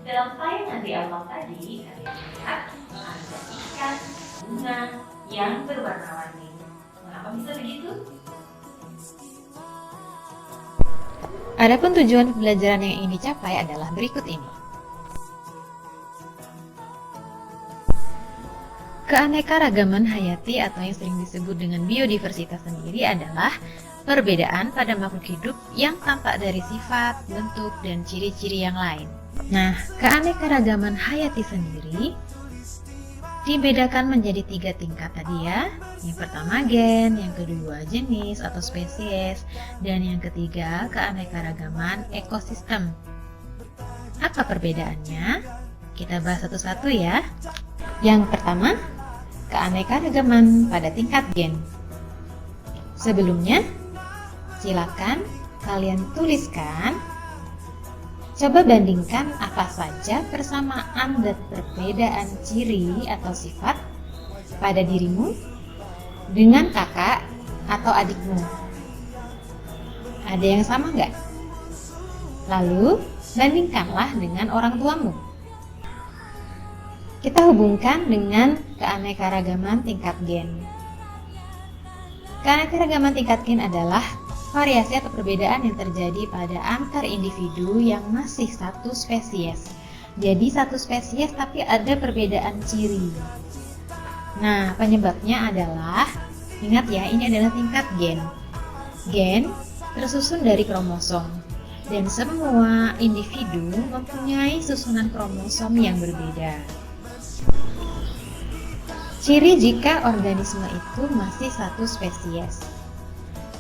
dalam tayangan di awal tadi, kalian lihat ada ikan, bunga yang berwarna-warni. Mengapa bisa begitu? Adapun tujuan pembelajaran yang ingin dicapai adalah berikut ini. Keanekaragaman hayati atau yang sering disebut dengan biodiversitas sendiri adalah perbedaan pada makhluk hidup yang tampak dari sifat, bentuk, dan ciri-ciri yang lain. Nah, keanekaragaman hayati sendiri dibedakan menjadi 3 tingkat tadi ya. Yang pertama gen, yang kedua jenis atau spesies, dan yang ketiga keanekaragaman ekosistem. Apa perbedaannya? Kita bahas satu-satu ya. Yang pertama, keanekaragaman pada tingkat gen. Sebelumnya, silakan kalian tuliskan. Coba bandingkan apa saja persamaan dan perbedaan ciri atau sifat pada dirimu dengan kakak atau adikmu. Ada yang sama nggak? Lalu, bandingkanlah dengan orang tuamu. Kita hubungkan dengan keanekaragaman tingkat gen. Keanekaragaman tingkat gen adalah variasi atau perbedaan yang terjadi pada antar individu yang masih satu spesies. Jadi satu spesies tapi ada perbedaan ciri. Nah, penyebabnya adalah, ingat ya, ini adalah tingkat gen. Gen tersusun dari kromosom, dan semua individu mempunyai susunan kromosom yang berbeda. Ciri jika organisme itu masih satu spesies.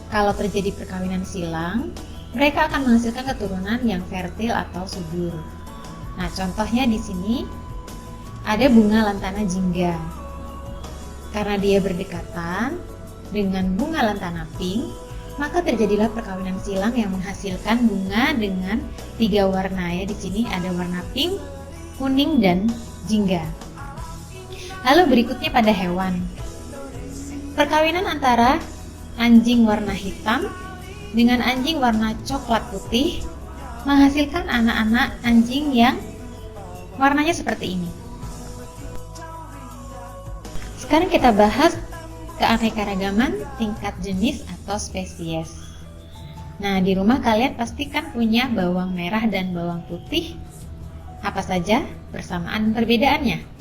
Kalau terjadi perkawinan silang, mereka akan menghasilkan keturunan yang fertil atau subur. Nah, contohnya di sini ada bunga lantana jingga. Karena dia berdekatan dengan bunga lantana pink, maka terjadilah perkawinan silang yang menghasilkan bunga dengan 3 warna ya. Di sini ada warna pink, kuning, dan jingga. Lalu berikutnya pada hewan. Perkawinan antara anjing warna hitam dengan anjing warna coklat putih menghasilkan anak-anak anjing yang warnanya seperti ini. Sekarang kita bahas keanekaragaman tingkat jenis atau spesies. Nah, di rumah kalian pasti kan punya bawang merah dan bawang putih. Apa saja persamaan perbedaannya?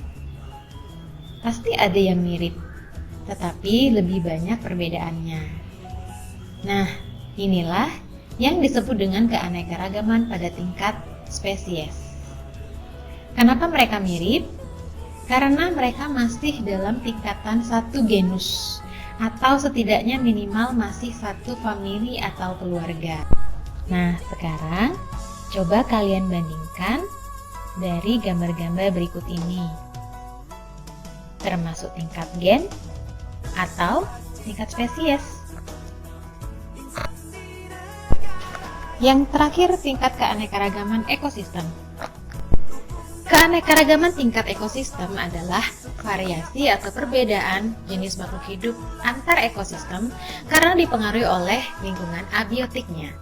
Pasti ada yang mirip, tetapi lebih banyak perbedaannya. Nah, inilah yang disebut dengan keanekaragaman pada tingkat spesies. Kenapa mereka mirip? Karena mereka masih dalam tingkatan satu genus, atau setidaknya minimal masih satu famili atau keluarga. Nah, sekarang coba kalian bandingkan dari gambar-gambar berikut ini, termasuk tingkat gen atau tingkat spesies. Yang terakhir, tingkat keanekaragaman ekosistem. Keanekaragaman tingkat ekosistem adalah variasi atau perbedaan jenis makhluk hidup antar ekosistem karena dipengaruhi oleh lingkungan abiotiknya.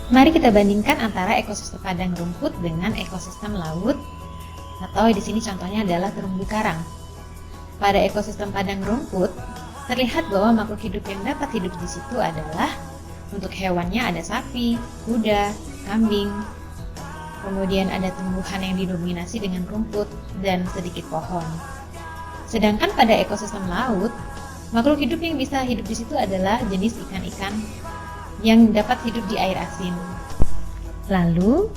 Mari kita bandingkan antara ekosistem padang rumput dengan ekosistem laut, atau di sini contohnya adalah terumbu karang. Pada ekosistem padang rumput, terlihat bahwa makhluk hidup yang dapat hidup di situ adalah, untuk hewannya ada sapi, kuda, kambing, kemudian ada tumbuhan yang didominasi dengan rumput dan sedikit pohon. Sedangkan pada ekosistem laut, makhluk hidup yang bisa hidup di situ adalah jenis ikan-ikan yang dapat hidup di air asin. Lalu,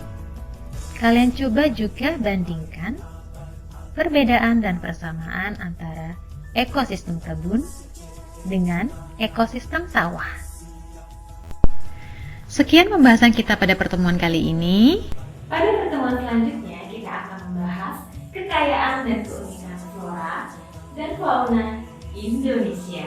kalian coba juga bandingkan perbedaan dan persamaan antara ekosistem kebun dengan ekosistem sawah. Sekian pembahasan kita pada pertemuan kali ini. Pada pertemuan selanjutnya kita akan membahas kekayaan dan keunikan flora dan fauna Indonesia.